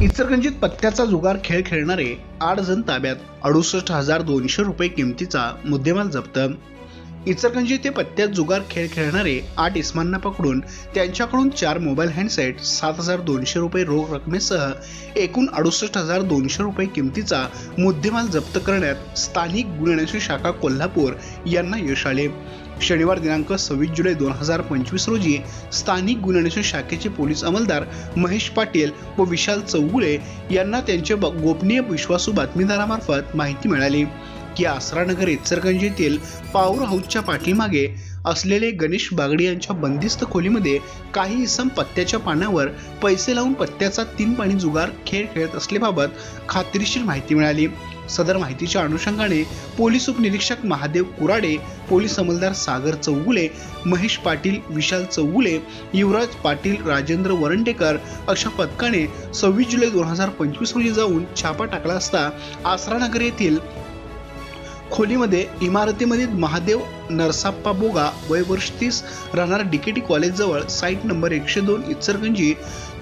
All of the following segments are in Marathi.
इचलकरंजीत पत्त्याचा जुगार खेळ खेळणारे 8 जण ताब्यात, 68,200 रुपये किमतीचा मुद्देमाल जप्त। इचलकरंजी येथे पत्त्यात जुगार खेळ खेळणारे 8 इसमांना पकडून त्यांच्याकडून 4 मोबाईल हँडसेट, 7,200 रुपये रोख रकमेसह एकूण 68,200 रुपये किमतीचा मुद्देमाल जप्त करण्यात स्थानिक गुन्हे अन्वेषण शाखा कोल्हापूर यांना यश आले। शनिवार दिनांक 26 जुलै 2025 रोजी स्थानिक गुन्हे अन्वेषण शाखेचे पोलीस अंमलदार महेश पाटील व विशाल चौगुले यांना त्यांच्या गोपनीय विश्वासू बातमीदारामार्फत माहिती मिळाली की आसरानगर इचलकरंजी येथील पॉवर हाऊसच्या पाठीमागे असलेले गणेश बागडी यांच्या बंदिस्त खोलीमध्ये काही इसम पत्त्याच्या पानावर पैसे लावून पत्त्याचा 3 पाणी जुगार खेळ खेळत असल्याबाबत खात्रीशीर माहिती मिळाली। सदर माहितीच्या अनुषंगाने पोलीस उपनिरीक्षक महादेव कुराडे, पोलीस अंमलदार सागर चौगुले, महेश पाटील, विशाल चौगुले, युवराज पाटील, राजेंद्र वरंडेकर अशा पथकाने 26 जुलै 2025 रोजी जाऊन छापा टाकला असता आसरानगर येथील खोलीमध्ये इमारतीमध्ये महादेव नरसाप्पा बोगा वय वर्ष 30 राहणार डीकेटी कॉलेज जवळ साईट नंबर 102 इचलकरंजी,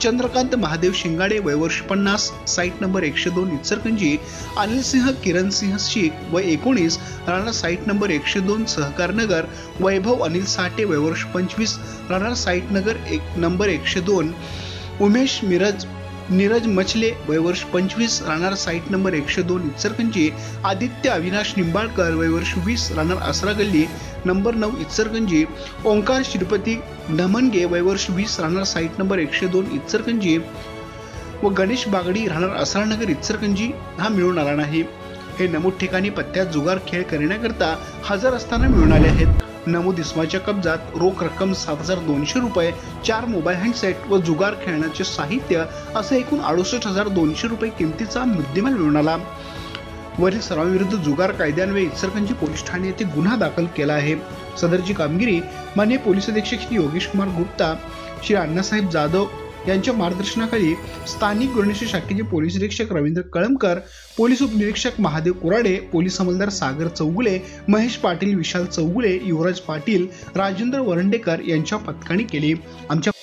चंद्रकांत महादेव शिंगाडे वय वर्ष 50 साईट नंबर 102 इचलकरंजी, अनिल सिंह किरण सिंह शीख वय 19 राहणार साईट नंबर 102 सहकार नगर, वैभव अनिल साठे वय वर्ष 25 राहणार साईट नंबर 102, उमेश नीरज मछले वय वर्ष 25 राहणार साईट नंबर 102 इचलकरंजी, आदित्य अविनाश निंबाळकर वय वर्ष 20 राहणार आसरा गल्ली नंबर 9 इचलकरंजी, ओंकार श्रीपती ढमणगे वय वर्ष 20 राहणार साईट नंबर 102 इचलकरंजी व गणेश बागडी राहणार आसरानगर इचलकरंजी हा मिळून आला नाही। हे नमूद ठिकाणी पत्त्यात जुगार खेळ करण्याकरता हजर असताना मिळून आले आहेत। नमूद इसमाच्या कब्जात रोख रक्कम 7,200 रुपये, 4 मोबाईल हँडसेट व जुगार खेळण्याचे साहित्य असे एकूण 68,200 रुपये किमतीचा मुद्देमाल मिळून आला। वरील सर्वांविरुद्ध जुगार कायद्यान्वये इचलकरंजी पोलीस ठाणे येथे गुन्हा दाखल केला आहे। सदरची कामगिरी माननीय पोलीस अधीक्षक श्री योगेश कुमार गुप्ता, श्री अण्णासाहेब जाधव यांच्या मार्गदर्शनाखाली स्थानिक गुन्हे अन्वेषण शाखेचे पोलीस निरीक्षक रवींद्र कळमकर, पोलीस उपनिरीक्षक महादेव कुराडे, पोलीस अंमलदार सागर चौगुले, महेश पाटील, विशाल चौगुले, युवराज पाटील, राजेंद्र वरंडेकर यांच्या पथकाने केली। आमच्या